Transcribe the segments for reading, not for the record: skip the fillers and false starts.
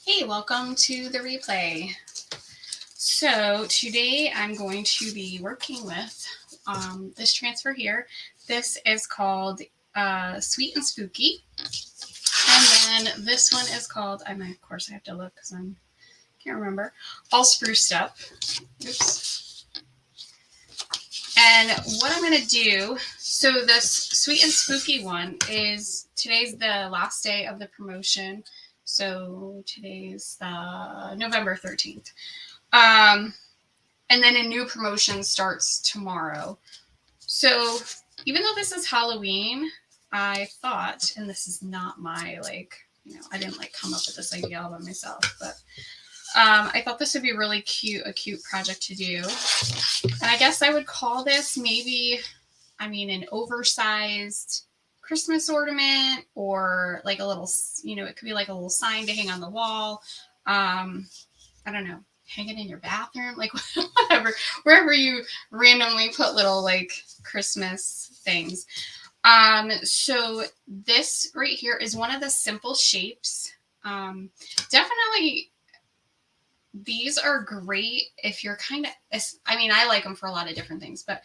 Hey, welcome to the replay. So today I'm going to be working with this transfer here. This is called Sweet and Spooky. And then this one is called, of course I have to look because I can't remember, All Spruced Up. Oops. And what I'm going to do, so this Sweet and Spooky one is, today's the last day of the promotion. So today's the November 13th. And then a new promotion starts tomorrow. So even though this is Halloween, I thought, and this is not my I didn't come up with this idea all by myself, but I thought this would be really cute, a cute project to do. And I guess I would call this maybe, an oversized Christmas ornament, or like a little, it could be like a little sign to hang on the wall. I don't know, hang it in your bathroom, like whatever, wherever you randomly put little Christmas things. So this right here is one of the simple shapes. Definitely these are great if you're I like them for a lot of different things, but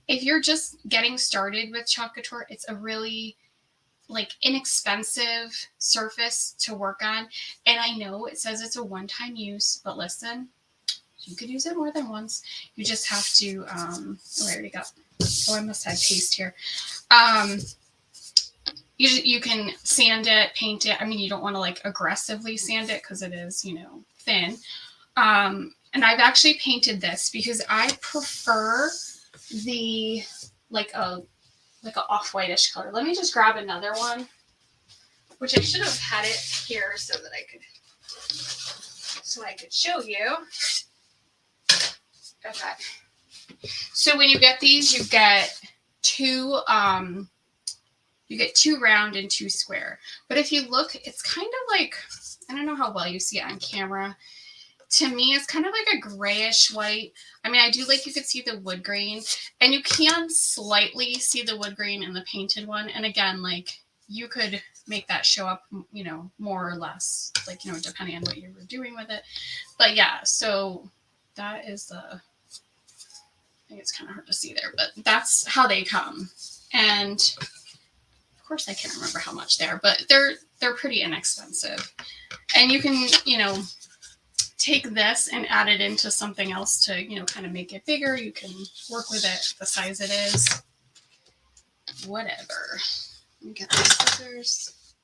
if you're just getting started with Chalk Couture, it's a really inexpensive surface to work on. And I know it says it's a one-time use, but listen, you could use it more than once. You just have to, I already got, I must have paste here. You can sand it, paint it. You don't want to aggressively sand it because it is, thin. And I've actually painted this because I prefer the, a off-whitish color. Let me just grab another one, which I should have had it here so I could show you. Okay. So when you get these, you get two round and two square. But if you look, it's kind of like, I don't know how well you see it on camera. To me, it's kind of like a grayish white. I do you could see the wood grain, and you can slightly see the wood grain in the painted one. And again, you could make that show up, more or less, depending on what you were doing with it. But yeah, so that is I think it's kind of hard to see there, but that's how they come. And of course, I can't remember how much they are, but they're pretty inexpensive. And you can, take this and add it into something else to, kind of make it bigger. You can work with it the size it is. Whatever. Let me get the scissors.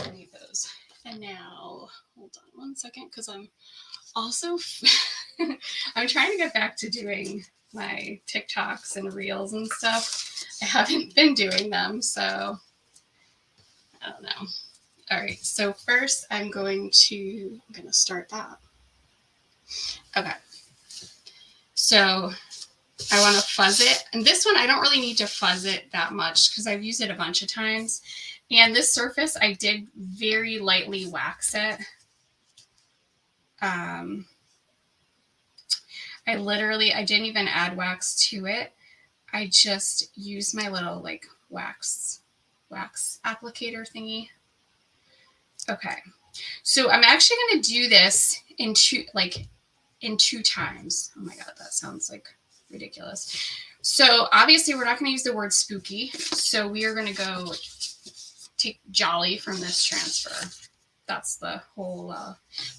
I need those. And now, hold on one second, because I'm also, I'm trying to get back to doing my TikToks and Reels and stuff. I haven't been doing them, so I don't know. All right, so first I'm going to start that. Okay. So I want to fuzz it. And this one, I don't really need to fuzz it that much because I've used it a bunch of times. And this surface, I did very lightly wax it. I didn't even add wax to it. I just used my little wax applicator thingy. Okay. So I'm actually going to do this in two times. Oh my God, that sounds ridiculous. So obviously we're not going to use the word spooky. So we are going to go take jolly from this transfer. That's the whole,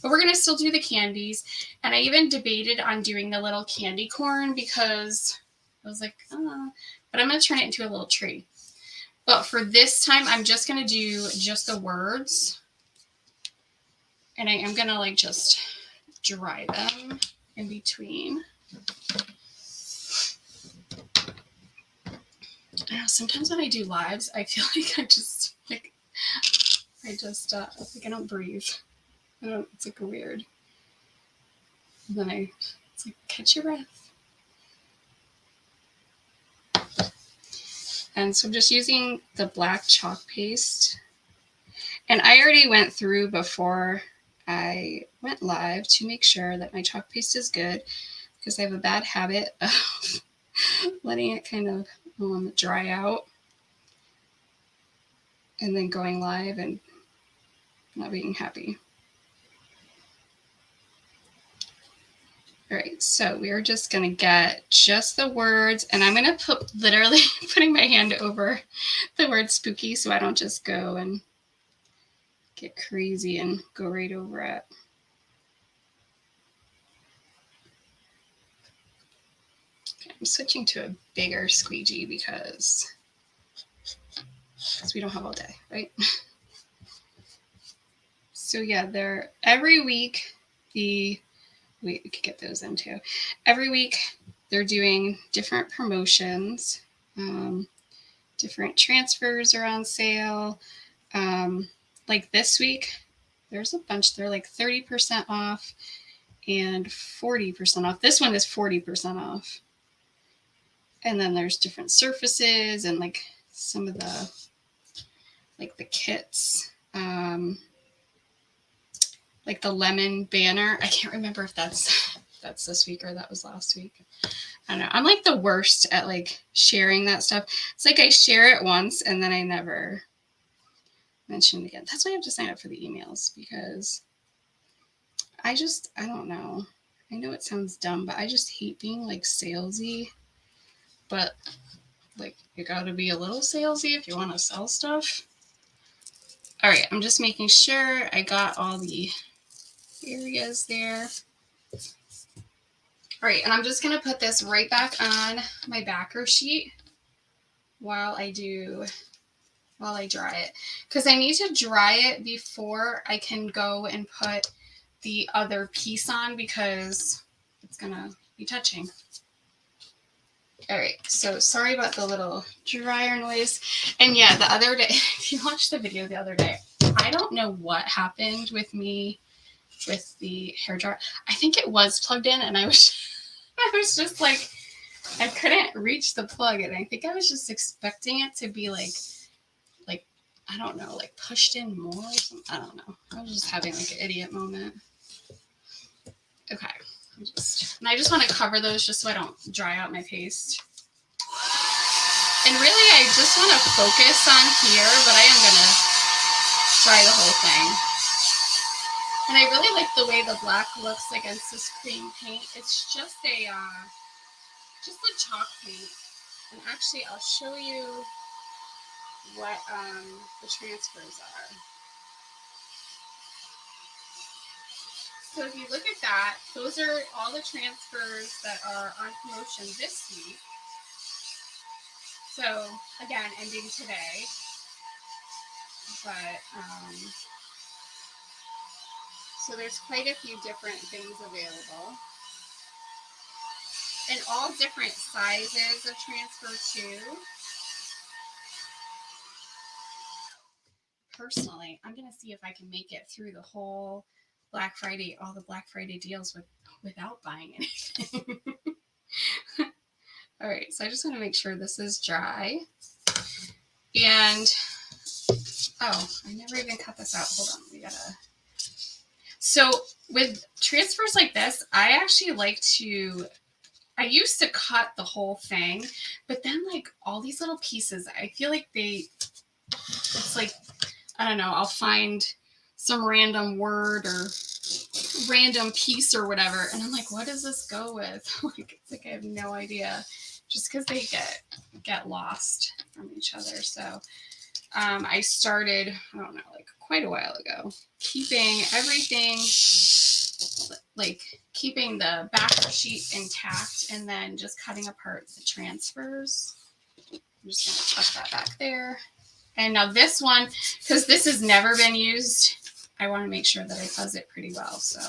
but we're going to still do the candies. And I even debated on doing the little candy corn because I was like, but I'm going to turn it into a little tree. But for this time, I'm just going to do just the words. And I am going to just dry them in between. Sometimes when I do lives, I feel like I don't breathe. It's weird. And then it's catch your breath. And so I'm just using the black chalk paste. And I already went through before I went live to make sure that my chalk paste is good, because I have a bad habit of letting it kind of dry out and then going live and not being happy. All right, so we are just going to get just the words, and I'm going to put literally putting my hand over the word spooky so I don't just go and get crazy and go right over it. Okay, I'm switching to a bigger squeegee because we don't have all day, right? So yeah, they're every week we could get those in too. Every week they're doing different promotions. Different transfers are on sale. Like this week, there's a bunch. They're like 30% off and 40% off. This one is 40% off. And then there's different surfaces and like some of the like the kits. Like the lemon banner. I can't remember if that's this week or that was last week. I don't know. I'm like the worst at like sharing that stuff. It's like I share it once and then I never mention it again. That's why I have to sign up for the emails because I don't know. I know it sounds dumb, but I just hate being like salesy. But like you gotta be a little salesy if you want to sell stuff. All right, I'm just making sure I got all the areas there. All right, and I'm just gonna put this right back on my backer sheet while I dry it, because I need to dry it before I can go and put the other piece on because it's gonna be touching. All right, so sorry about the little dryer noise. And yeah, the other day, if you watched the video the other day, I don't know what happened with me with the hair dryer. I think it was plugged in and I was just like, I couldn't reach the plug, and I think I was just expecting it to be like I don't know, like pushed in more or something. I don't know. I was just having like an idiot moment. Okay. I just want to cover those just so I don't dry out my paste. And really, I just want to focus on here, but I am going to dry the whole thing. And I really like the way the black looks against this cream paint. It's just a chalk paint. And actually, I'll show you what the transfers are. So if you look at that, those are all the transfers that are on promotion this week. So again, ending today. But so there's quite a few different things available. And all different sizes of transfer too. Personally, I'm going to see if I can make it through the whole Black Friday, all the Black Friday deals without buying anything. All right, so I just want to make sure this is dry. And, oh, I never even cut this out. Hold on, So with transfers like this, I actually like to, I used to cut the whole thing, but then like all these little pieces, I feel like it's like, I don't know, I'll find some random word or random piece or whatever, and I'm like, what does this go with? It's like I have no idea, just because they get lost from each other. So I started, I don't know, like quite a while ago, keeping everything, like keeping the back sheet intact and then just cutting apart the transfers. I'm just going to tuck that back there. And now this one, because this has never been used, I want to make sure that I fuzz it pretty well. So,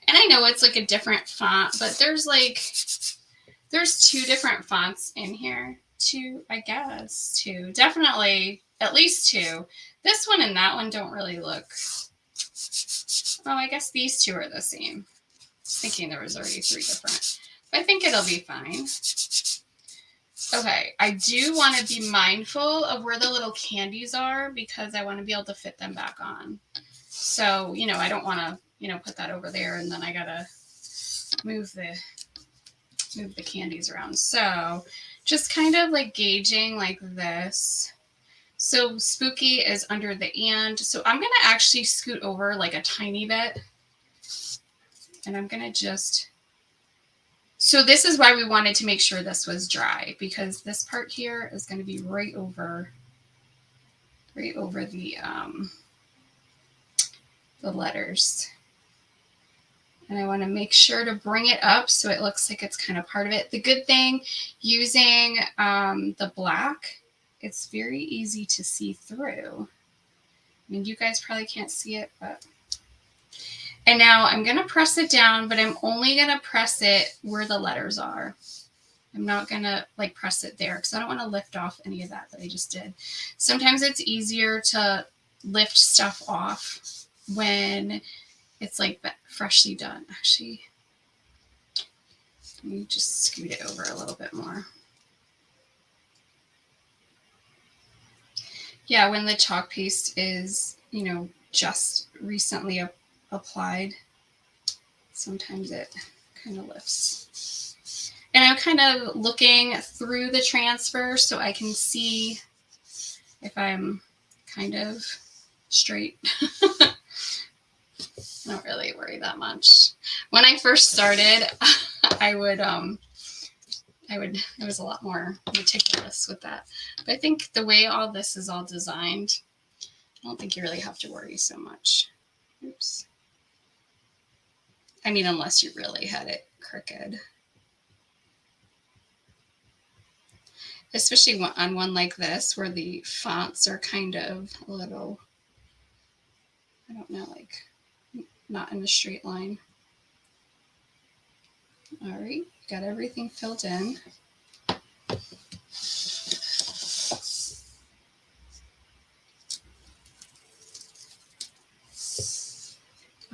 and I know it's like a different font, but there's two different fonts in here. Definitely at least two. This one and that one don't really look. Oh, I guess these two are the same. I was thinking there was already three different. I think it'll be fine. Okay, I do want to be mindful of where the little candies are because I want to be able to fit them back on. So, I don't want to, put that over there and then I gotta move the candies around. So just kind of like gauging like this. So spooky is under the and. So I'm going to actually scoot over like a tiny bit. And I'm going to just... So this is why we wanted to make sure this was dry, because this part here is going to be right over the letters. And I want to make sure to bring it up so it looks like it's kind of part of it. The good thing using the black, it's very easy to see through. I mean, you guys probably can't see it, but... And now I'm going to press it down, but I'm only going to press it where the letters are. I'm not going to like press it there because I don't want to lift off any of that I just did. Sometimes it's easier to lift stuff off when it's like freshly done. Actually, let me just scoot it over a little bit more. Yeah, when the chalk paste is, you know, just recently applied, sometimes it kind of lifts. And I'm kind of looking through the transfer so I can see if I'm kind of straight. I don't really worry that much. When I first started, I was a lot more meticulous with that. But I think the way all this is all designed, I don't think you really have to worry so much. Oops. I mean, unless you really had it crooked. Especially on one like this where the fonts are kind of a little, I don't know, like not in a straight line. All right, got everything filled in.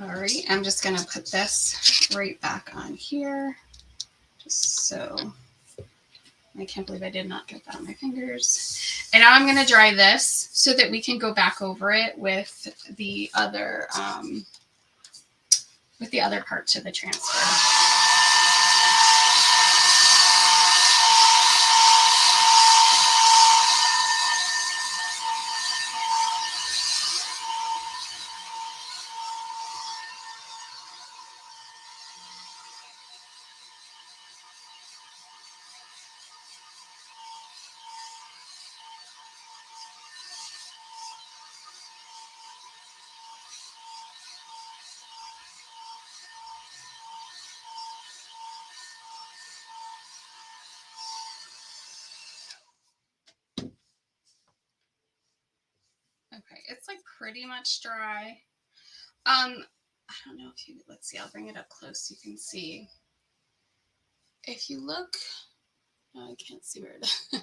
All right, I'm just going to put this right back on here, just so... I can't believe I did not get that on my fingers. And now I'm going to dry this so that we can go back over it with the other part to the transfer. Okay, it's like pretty much dry. I don't know if you, let's see, I'll bring it up close so you can see. If you look, oh, I can't see where it is.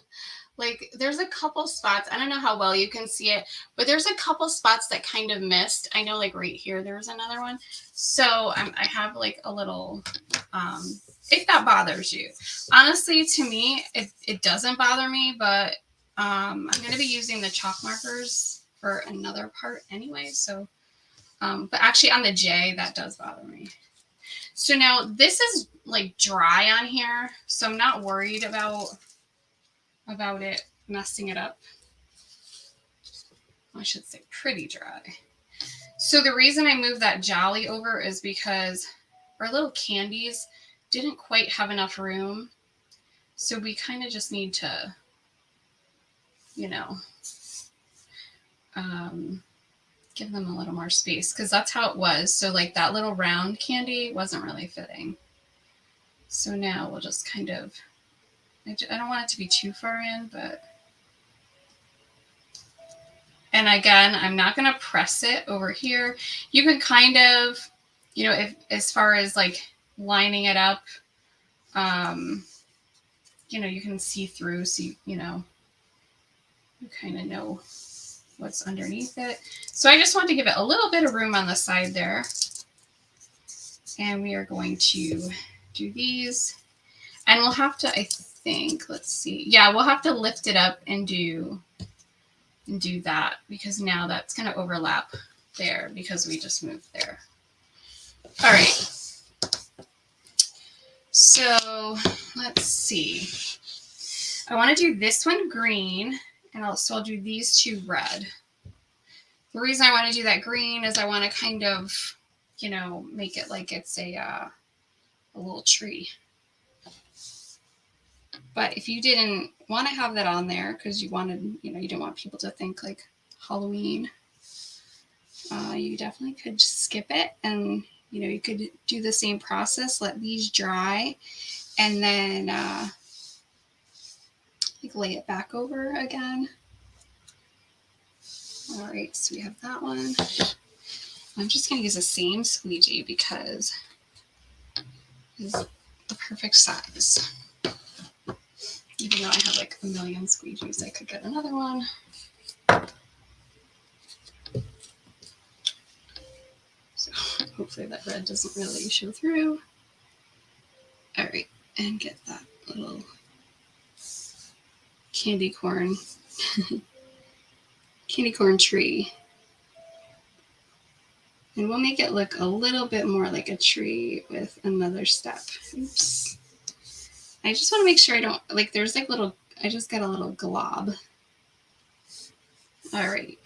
Like there's a couple spots, I don't know how well you can see it, but there's a couple spots that kind of missed. I know like right here, there's another one. So I have like a little, if that bothers you. Honestly, to me, it doesn't bother me, but I'm going to be using the chalk markers for another part anyway. So, but actually on the J, that does bother me. So now this is like dry on here, so I'm not worried about it messing it up. I should say pretty dry. So the reason I moved that Jolly over is because our little candies didn't quite have enough room. So we kind of just need to, you know, give them a little more space because that's how it was. So like that little round candy wasn't really fitting. So now we'll just kind of, I don't want it to be too far in, but, and again, I'm not going to press it over here. You can kind of, you know, if as far as like lining it up, you know, you can see through, so you know, you kind of know what's underneath it. So I just want to give it a little bit of room on the side there. And we are going to do these. And we'll have to, I think, let's see. Yeah, we'll have to lift it up and do that because now that's going to overlap there because we just moved there. All right. So let's see. I want to do this one green And I'll do these two red. The reason I want to do that green is I want to kind of, you know, make it like it's a little tree. But if you didn't want to have that on there because you wanted, you know, you didn't want people to think like Halloween, you definitely could skip it, and you know, you could do the same process, let these dry, and then like lay it back over again. All right, so we have that one. I'm just going to use the same squeegee because it's the perfect size. Even though I have like a million squeegees, I could get another one. So hopefully that red doesn't really show through. All right, and get that little candy corn tree. And we'll make it look a little bit more like a tree with another step. Oops. I just want to make sure I don't, like, there's like little, I just got a little glob. All right.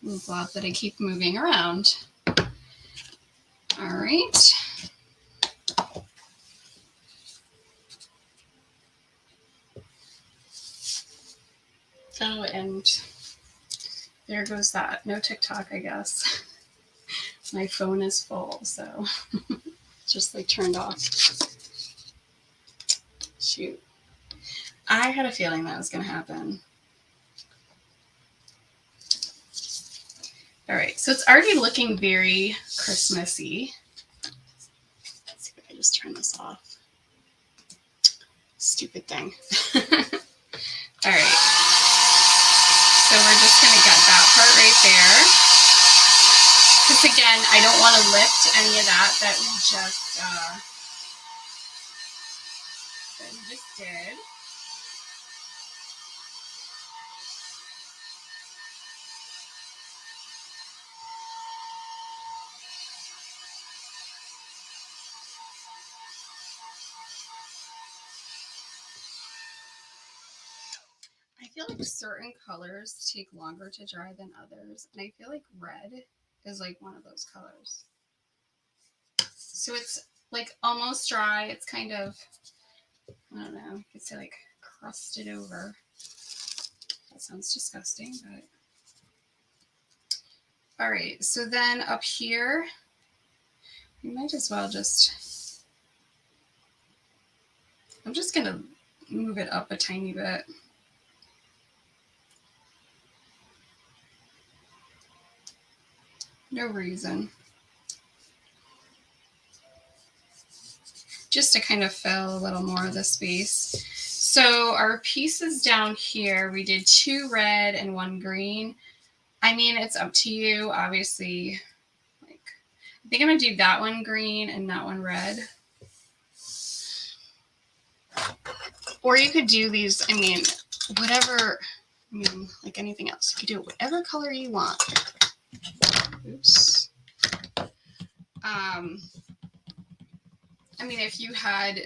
Little glob that I keep moving around. All right. Oh, and there goes that. No TikTok, I guess. My phone is full, so just like turned off. Shoot. I had a feeling that was going to happen. All right, so it's already looking very Christmassy. Let's see if I can just turn this off. Stupid thing. All right. So we're just going to get that part right there. Because again, I don't want to lift any of that we just did. I feel like certain colors take longer to dry than others, and I feel like red is like one of those colors. So it's like almost dry. It's kind of, I don't know, you could say like crusted over. That sounds disgusting, but. All right, so then up here, we might as well just, I'm just gonna move it up a tiny bit. No reason. Just to kind of fill a little more of the space. So our pieces down here, we did 2 red and 1 green. I mean, it's up to you, obviously. Like, I think I'm gonna do that one green and that one red. Or you could do these, I mean, whatever, I mean, like anything else. You could do it whatever color you want. Oops. I mean, if you had,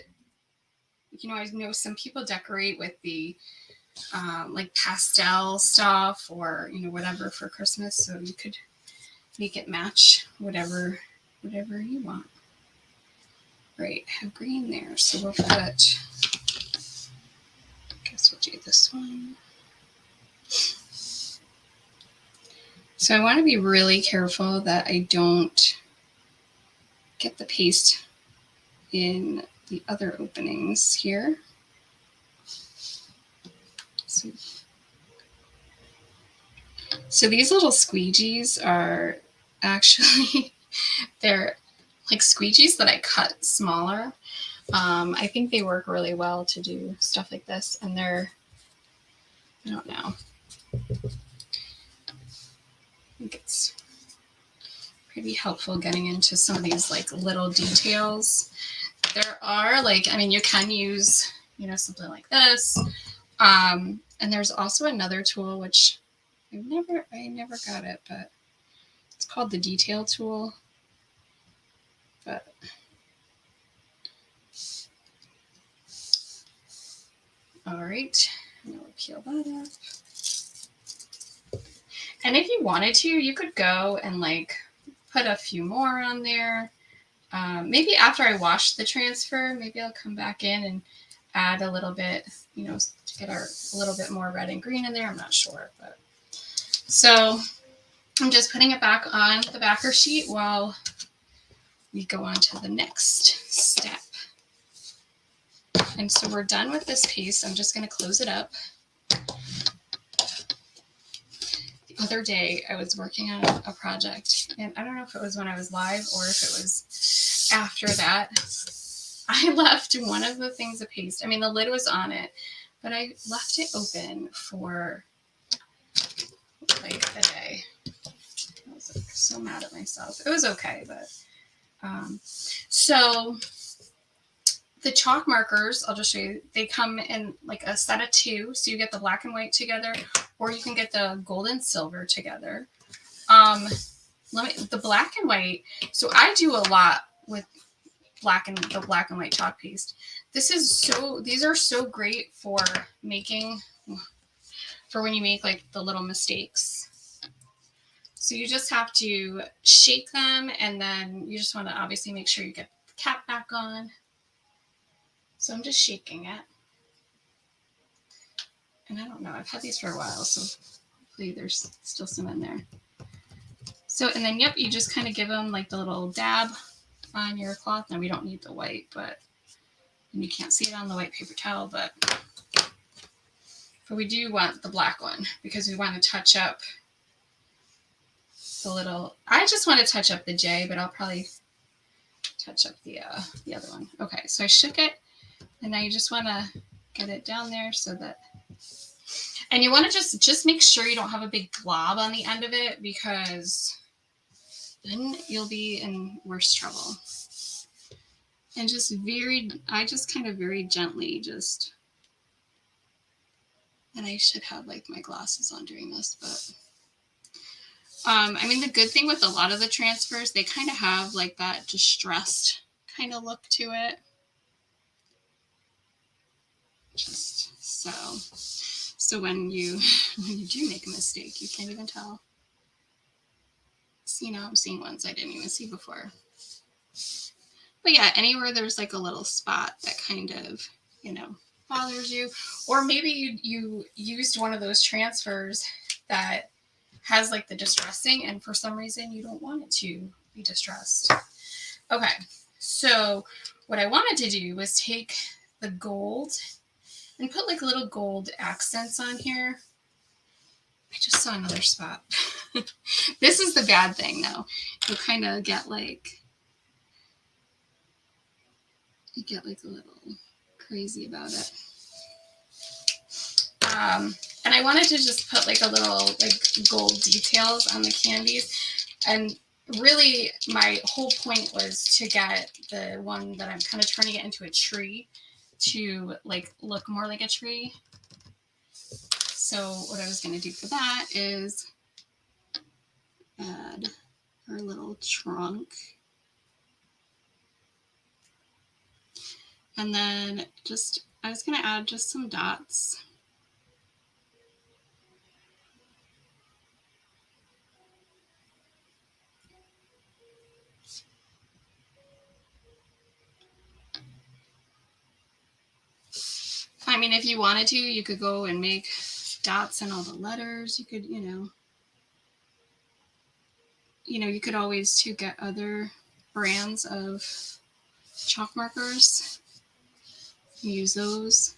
you know, I know some people decorate with the like pastel stuff or, you know, whatever for Christmas. So you could make it match whatever you want. Right, I have green there. So we'll put, I guess we'll do this one. So I want to be really careful that I don't get the paste in the other openings here. So these little squeegees are actually, they're like squeegees that I cut smaller. I think they work really well to do stuff like this, and they're, I don't know. I think it's pretty helpful getting into some of these like little details. There are like, I mean, you can use, you know, something like this. And there's also another tool, which I never got it, but it's called the detail tool. But All right, I'm gonna peel that up. And if you wanted to, you could go and like put a few more on there. Maybe after I wash the transfer, maybe I'll come back in and add a little bit, to get a little bit more red and green in there. I'm not sure, but so I'm just putting it back on the backer sheet while we go on to the next step. And so we're done with this piece. I'm just going to close it up. The other day I was working on a project, and I don't know if it was when I was live or if it was after that. I left one of the things of paste. I mean, the lid was on it, but I left it open for like a day. I was like so mad at myself. It was okay, but so the chalk markers, I'll just show you, they come in like a set of 2. So you get the black and white together, or you can get the gold and silver together. The black and white. So I do a lot with the black and white chalk paste. These are so great for when you make like the little mistakes. So you just have to shake them, and then you just want to obviously make sure you get the cap back on. So I'm just shaking it. And I don't know, I've had these for a while, so hopefully there's still some in there. So, and then, yep, you just kind of give them like the little dab on your cloth. Now we don't need the white, and you can't see it on the white paper towel, but we do want the black one because we want to touch up I just want to touch up the J, but I'll probably touch up the other one. Okay, so I shook it, and now you just want to get it down there so that, and you want to just make sure you don't have a big glob on the end of it, because then you'll be in worse trouble. And I just kind of very gently and I should have like my glasses on doing this, but I mean, the good thing with a lot of the transfers, they kind of have like that distressed kind of look to it. Just so when you do make a mistake, you can't even tell. See, now I'm seeing ones I didn't even see before. But yeah, anywhere there's like a little spot that kind of, bothers you, or maybe you used one of those transfers that has like the distressing, and for some reason you don't want it to be distressed. Okay, so what I wanted to do was take the gold and put like little gold accents on here. I just saw another spot. This is the bad thing though. You'll kind of get like a little crazy about it. And I wanted to just put like a little like gold details on the candies. And really my whole point was to get the one that I'm kind of turning it into a tree to like look more like a tree. So what I was going to do for that is add our little trunk. And then I was going to add just some dots. I mean, if you wanted to, you could go and make dots in all the letters. You could, you could always too get other brands of chalk markers. Use those.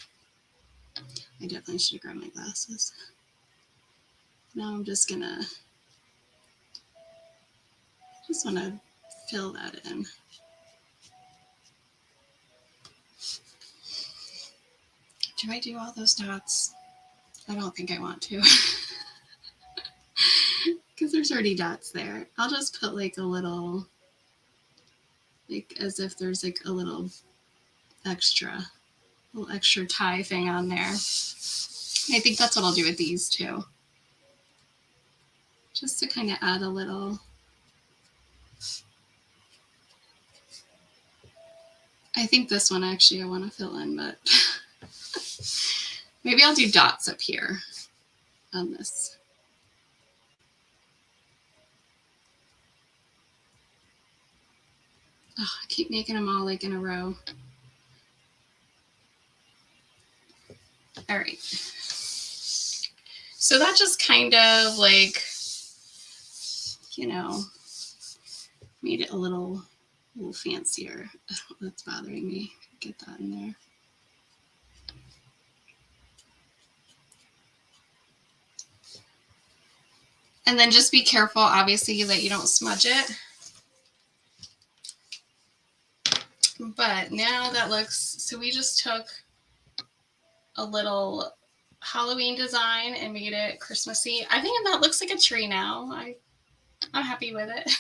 I definitely should have grabbed my glasses. Now I'm just want to fill that in. Do I do all those dots? I don't think I want to. Because there's already dots there. I'll just put like a little, like as if there's like a little extra tie thing on there. I think that's what I'll do with these too. Just to kind of add a little. I think this one actually I want to fill in, but Maybe I'll do dots up here on this. Oh, I keep making them all like in a row. All right. So that just kind of like, you know, made it a little fancier. That's bothering me. Get that in there. And then just be careful, obviously, that you don't smudge it. But now that looks, so we just took a little Halloween design and made it Christmassy. I think that looks like a tree now. I'm happy with it.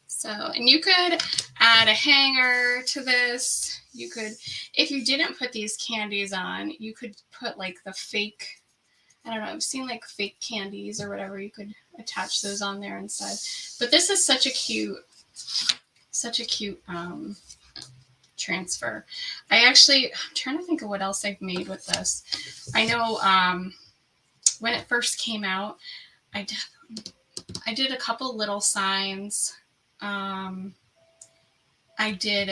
So, and you could add a hanger to this. You could, if you didn't put these candies on, you could put like the fake, I don't know, I've seen like fake candies or whatever. You could attach those on there instead. But this is such a cute transfer. I'm trying to think of what else I've made with this. I know when it first came out, I did a couple little signs. I did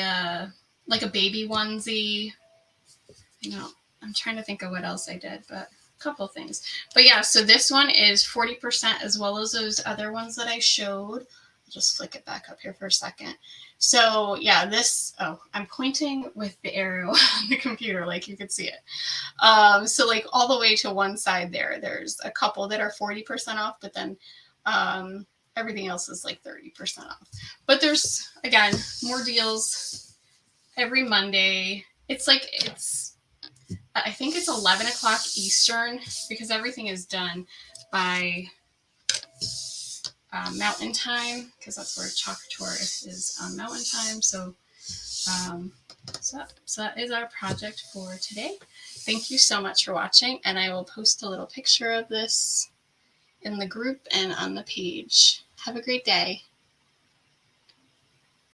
like a baby onesie. You know, I'm trying to think of what else I did, but a couple things. But yeah, so this one is 40% as well as those other ones that I showed. I'll just flick it back up here for a second. So yeah, this, I'm pointing with the arrow on the computer, like you could see it. So like all the way to one side there's a couple that are 40% off, but then everything else is like 30% off. But there's, again, more deals every Monday. I think it's 11 o'clock Eastern because everything is done by Mountain Time, because that's where Chalk Tour is on Mountain Time. So that is our project for today. Thank you so much for watching, and I will post a little picture of this in the group and on the page. Have a great day.